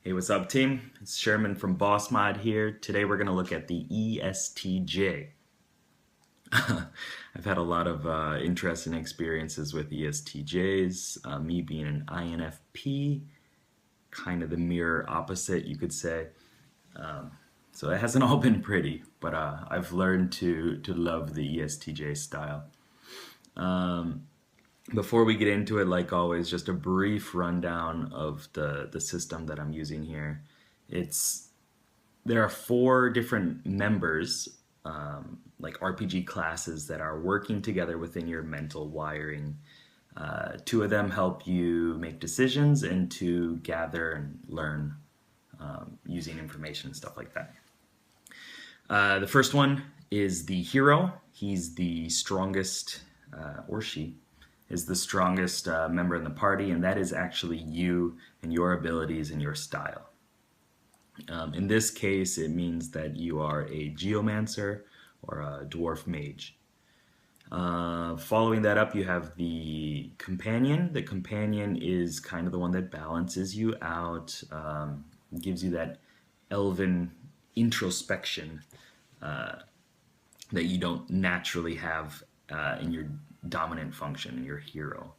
Hey, what's up, team? It's Sherman from Boss Mod here. Today we're going to look at the ESTJ. I've had a lot of interesting experiences with ESTJs. Me being an INFP, kind of the mirror opposite, you could say. So it hasn't all been pretty, but I've learned to love the ESTJ style. Before we get into it, like always, just a brief rundown of the system that I'm using here. There are 4 different members, like RPG classes, that are working together within your mental wiring. 2 of them help you make decisions, and 2 gather and learn using information and stuff like that. The first one is the hero. He's the strongest, or she is the strongest member in the party, and that is actually you and your abilities and your style. In this case, it means that you are a geomancer or a dwarf mage. Following that up, you have the companion. The companion is kind of the one that balances you out, gives you that elven introspection that you don't naturally have in your dominant function, in your hero.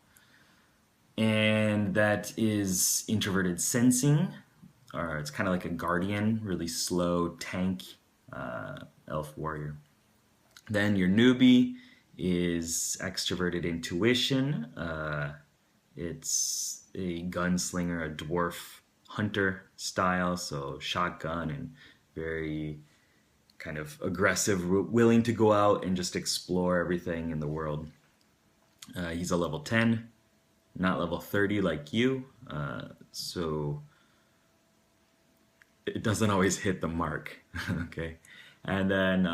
And that is introverted sensing, or it's kind of like a guardian, really slow tank elf warrior. Then your newbie is extroverted intuition. It's a gunslinger, a dwarf hunter style, so shotgun and very kind of aggressive, willing to go out and just explore everything in the world. He's a level 10, not level 30 like you, so it doesn't always hit the mark, okay? And then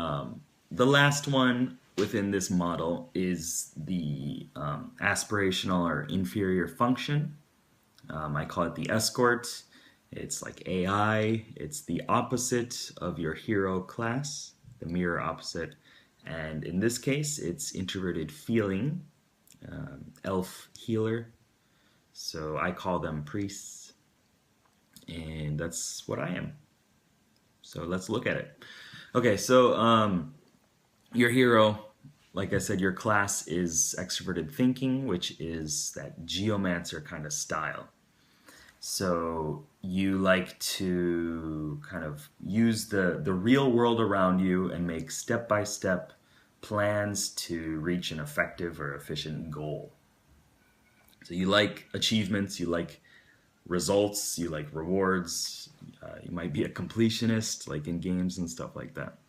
the last one within this model is the aspirational or inferior function. I call it the escort. It's like AI. It's the opposite of your hero class, the mirror opposite. And in this case, it's introverted feeling, elf healer. So I call them priests. And that's what I am. So let's look at it. Okay, so your hero, like I said, your class is extroverted thinking, which is that geomancer kind of style. So you like to kind of use the real world around you and make step-by-step plans to reach an effective or efficient goal. So you like achievements, you like results, you like rewards, you might be a completionist like in games and stuff like that.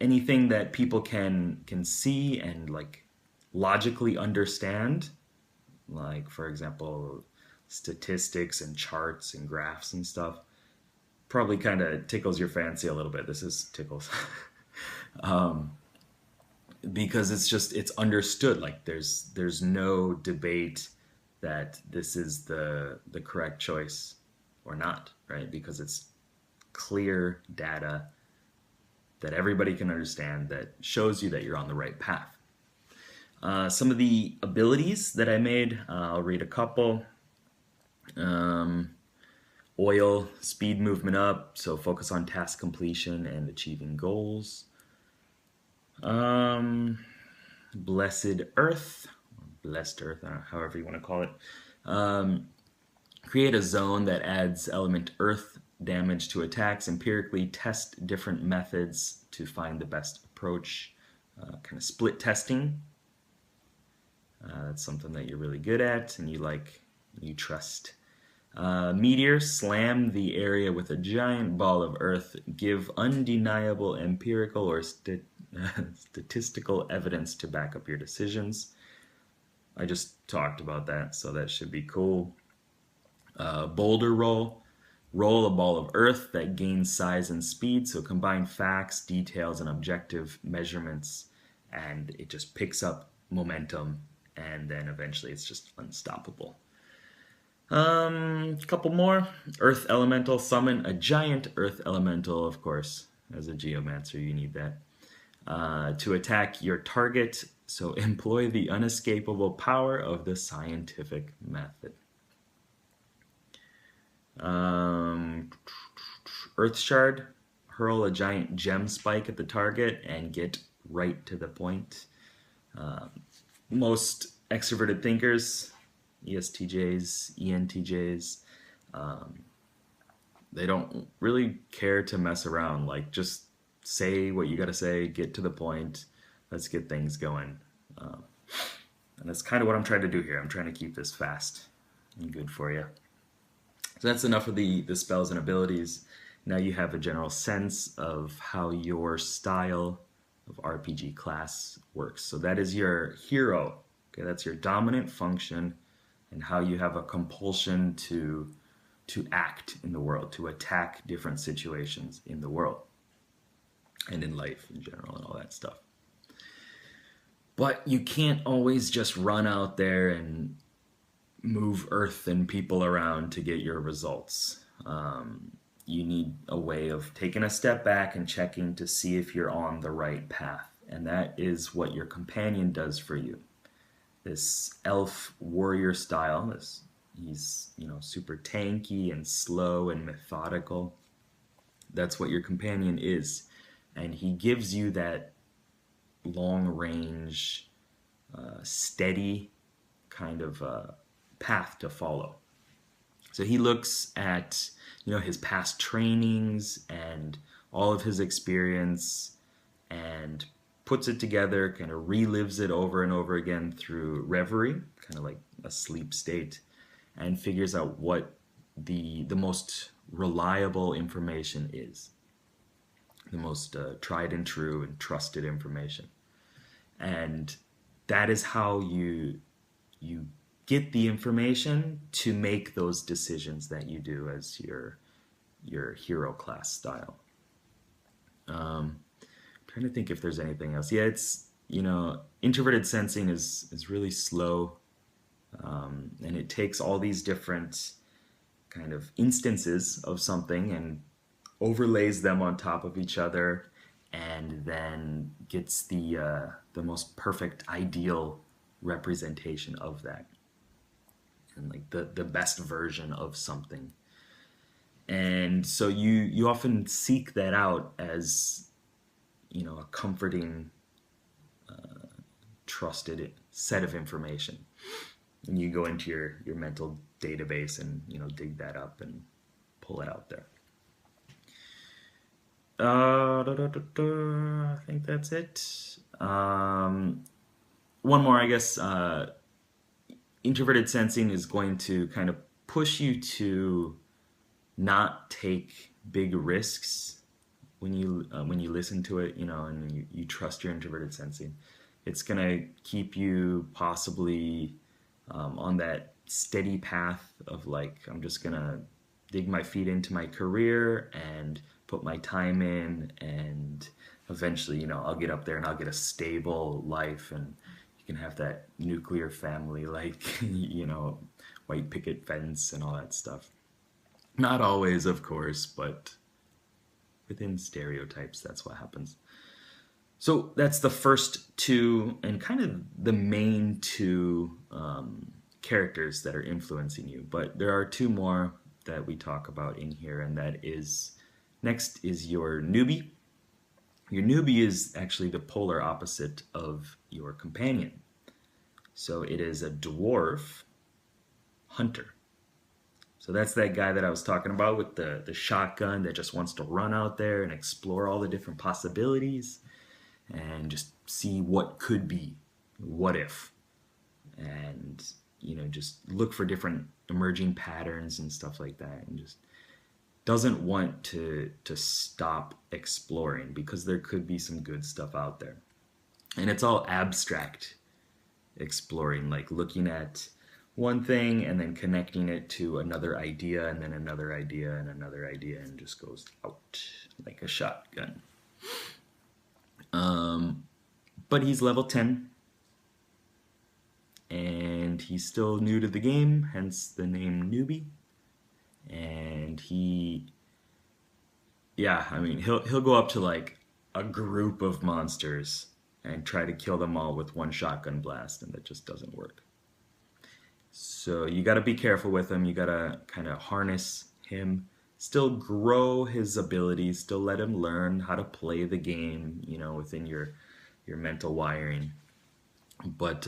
Anything that people can see and like logically understand, like for example statistics and charts and graphs and stuff, probably kind of tickles your fancy a little bit. This is tickles. Because it's understood, like there's no debate that this is the correct choice or not, right? Because it's clear data that everybody can understand that shows you that you're on the right path. Some of the abilities that I made, I'll read a couple. Oil, speed movement up, so focus on task completion and achieving goals. Blessed Earth, however you want to call it. Create a zone that adds element Earth damage to attacks. Empirically test different methods to find the best approach. Kind of split testing. That's something that you're really good at and you trust. Meteor, slam the area with a giant ball of earth. Give undeniable empirical or statistical evidence to back up your decisions. I just talked about that, so that should be cool. Boulder roll. Roll a ball of earth that gains size and speed, so combine facts, details, and objective measurements, and it just picks up momentum, and then eventually it's just unstoppable. Couple more. Earth elemental, summon a giant earth elemental, of course. As a geomancer, you need that. To attack your target, so employ the unescapable power of the scientific method. Um, Earth Shard, hurl a giant gem spike at the target and get right to the point. Most extroverted thinkers, ESTJs, ENTJs, they don't really care to mess around. Like, just say what you gotta say, get to the point, let's get things going. And that's kind of what I'm trying to do here. I'm trying to keep this fast and good for you. So that's enough of the spells and abilities. Now you have a general sense of how your style of RPG class works. So that is your hero. Okay, that's your dominant function and how you have a compulsion to act in the world, to attack different situations in the world and in life in general and all that stuff. But you can't always just run out there and move earth and people around to get your results. You need a way of taking a step back and checking to see if you're on the right path. And that is what your companion does for you. This elf warrior style, he's super tanky and slow and methodical. That's what your companion is. And he gives you that long range, steady kind of path to follow. So he looks at his past trainings and all of his experience and puts it together, kind of relives it over and over again through reverie, kind of like a sleep state, and figures out what the most reliable information is, the most tried and true and trusted information. And that is how you get the information to make those decisions that you do as your hero class style. Trying to think if there's anything else. Yeah, it's introverted sensing is really slow, and it takes all these different kind of instances of something and overlays them on top of each other, and then gets the most perfect ideal representation of that, and like the best version of something. And so you often seek that out as a comforting, trusted set of information, and you go into your mental database and dig that up and pull it out there. I think that's it. One more, I guess. Introverted sensing is going to kind of push you to not take big risks when you listen to it, and you trust your introverted sensing. It's gonna keep you possibly on that steady path of like, I'm just gonna dig my feet into my career and put my time in, and eventually, I'll get up there and I'll get a stable life, and you can have that nuclear family, like, white picket fence and all that stuff. Not always, of course, but within stereotypes, that's what happens. So that's the first two, and kind of the main two characters that are influencing you. But there are two more that we talk about in here, and next is your newbie. Your newbie is actually the polar opposite of your companion. So it is a dwarf hunter. So that's that guy that I was talking about with the shotgun that just wants to run out there and explore all the different possibilities and just see what could be, what if, and just look for different emerging patterns and stuff like that, and just doesn't want to stop exploring because there could be some good stuff out there. And it's all abstract exploring, like looking at one thing and then connecting it to another idea and then another idea and another idea, and just goes out like a shotgun. But he's level 10 and he's still new to the game, hence the name newbie. And he'll go up to like a group of monsters and try to kill them all with one shotgun blast, and that just doesn't work. So you got to be careful with him. You got to kind of harness him, still grow his abilities, still let him learn how to play the game, within your mental wiring. But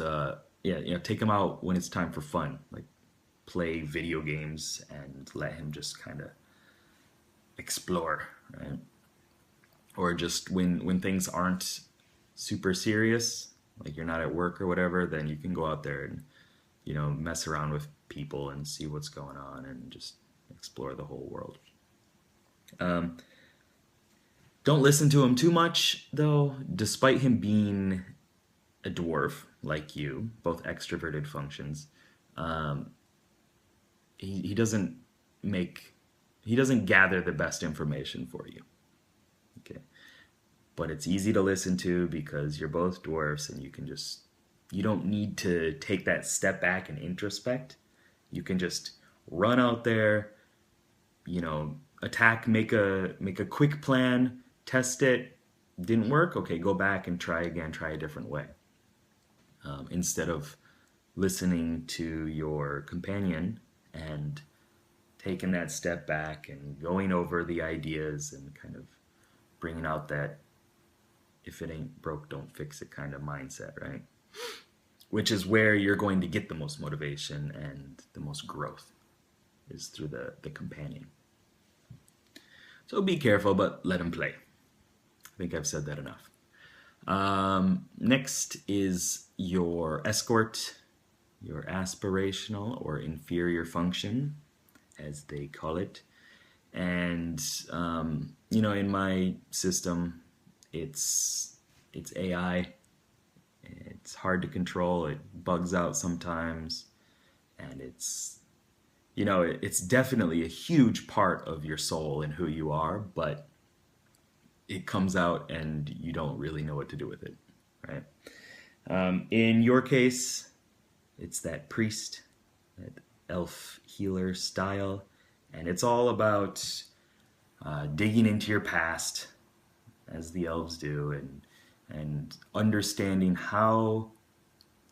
yeah, take him out when it's time for fun, like play video games and let him just kind of explore, right? Or just when things aren't super serious, like you're not at work or whatever, then you can go out there and mess around with people and see what's going on and just explore the whole world. Don't listen to him too much, though. Despite him being a dwarf like you, both extroverted functions, he doesn't make he doesn't gather the best information for you. Okay, but it's easy to listen to because you're both dwarfs, and you don't need to take that step back and introspect. You can just run out there, attack, make a quick plan, test it. Didn't work? Okay, go back and try again, try a different way. Instead of listening to your companion and taking that step back and going over the ideas and kind of bringing out that if it ain't broke, don't fix it kind of mindset, right? Which is where you're going to get the most motivation and the most growth, is through the companion. So be careful, but let him play. I think I've said that enough. Next is your escort, your aspirational or inferior function, as they call it. And, in my system, it's AI. It's hard to control. It bugs out sometimes. And it's definitely a huge part of your soul and who you are, but it comes out and you don't really know what to do with it, right? In your case, it's that priest, that elf healer style, and it's all about digging into your past, as the elves do, and understanding how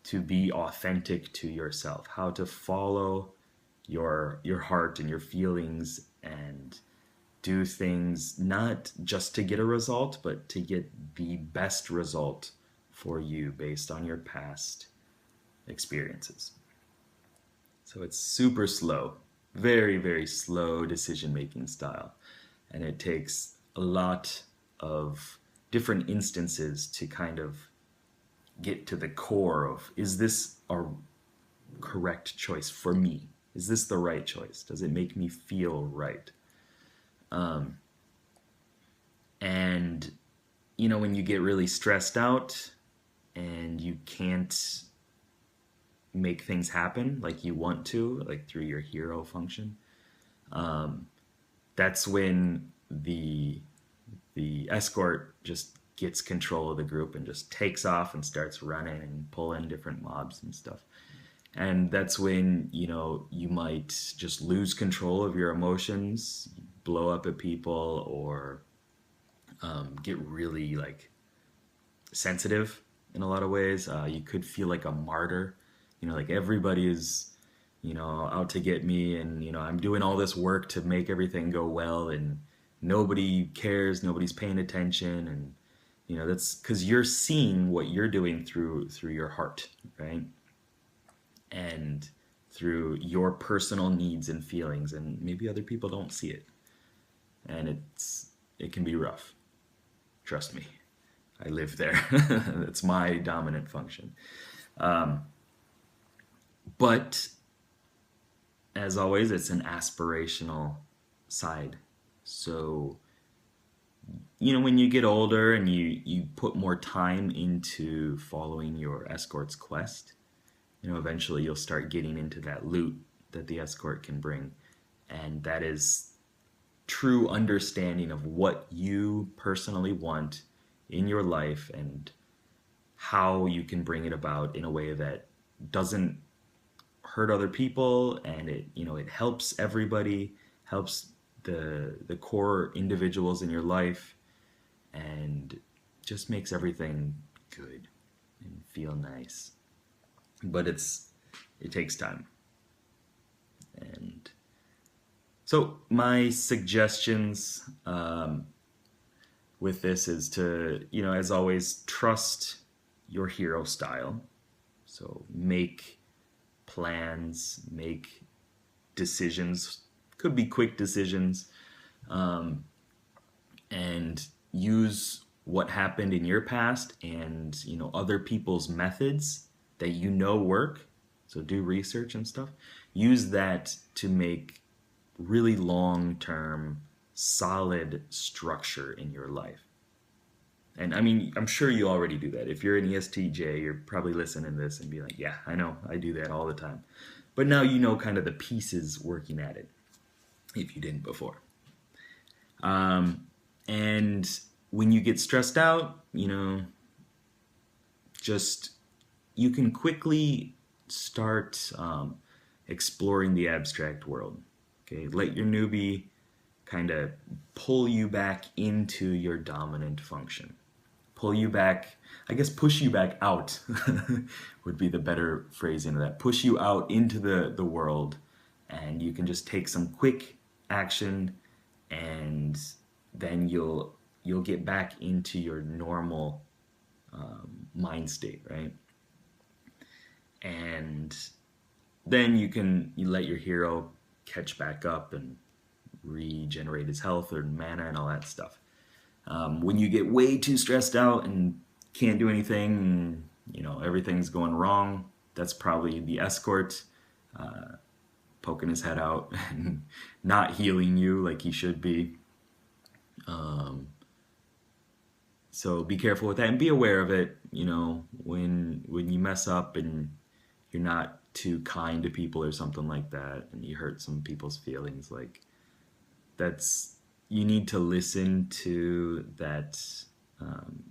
to be authentic to yourself, how to follow your heart and your feelings, and do things not just to get a result, but to get the best result for you based on your past experiences. So it's super slow, very, very slow decision-making style. And it takes a lot of different instances to kind of get to the core of, is this a correct choice for me? Is this the right choice? Does it make me feel right? And, when you get really stressed out and you can't make things happen like you want to, like through your hero function, that's when the escort just gets control of the group and just takes off and starts running and pulling different mobs and stuff. And that's when, you might just lose control of your emotions, blow up at people, or get really sensitive in a lot of ways. You could feel like a martyr, like everybody is, out to get me, and, I'm doing all this work to make everything go well, and nobody cares, nobody's paying attention. And, that's because you're seeing what you're doing through your heart, right? And through your personal needs and feelings, and maybe other people don't see it. And it can be rough. Trust me, I live there. That's my dominant function. But as always, it's an aspirational side. So, when you get older and you put more time into following your escort's quest, eventually you'll start getting into that loot that the escort can bring. And that is true understanding of what you personally want in your life and how you can bring it about in a way that doesn't hurt other people, and it helps everybody, helps the core individuals in your life, and just makes everything good and feel nice. But it takes time. And So my suggestions with this is to, as always, trust your hero style. So make plans, make decisions, could be quick decisions, and use what happened in your past and other people's methods that work. So do research and stuff. Use that to make really long term solid structure in your life. And I mean, I'm sure you already do that. If you're an ESTJ, you're probably listening to this and be like, yeah, I know, I do that all the time. But now you know kind of the pieces working at it, if you didn't before. And when you get stressed out, just you can quickly start exploring the abstract world. Okay, let your newbie kind of pull you back into your dominant function. Pull you back, I guess push you back out would be the better phrasing of that. Push you out into the world, and you can just take some quick action, and then you'll get back into your normal mind state, right? And then you let your hero catch back up and regenerate his health or mana and all that stuff. When you get way too stressed out and can't do anything, and, everything's going wrong, that's probably the escort poking his head out and not healing you like he should be. So be careful with that and be aware of it. When you mess up and you're not too kind to people or something like that, and you hurt some people's feelings, like you need to listen to that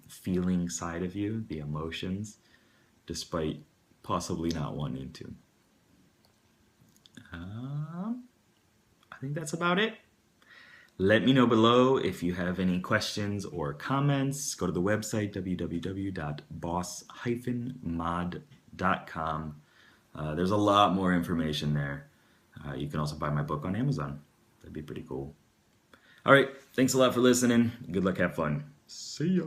feeling side of you, the emotions, despite possibly not wanting to. I think that's about it. Let me know below if you have any questions or comments. Go to the website, www.boss-mod.com. There's a lot more information there. You can also buy my book on Amazon. That'd be pretty cool. All right, thanks a lot for listening. Good luck, have fun. See ya.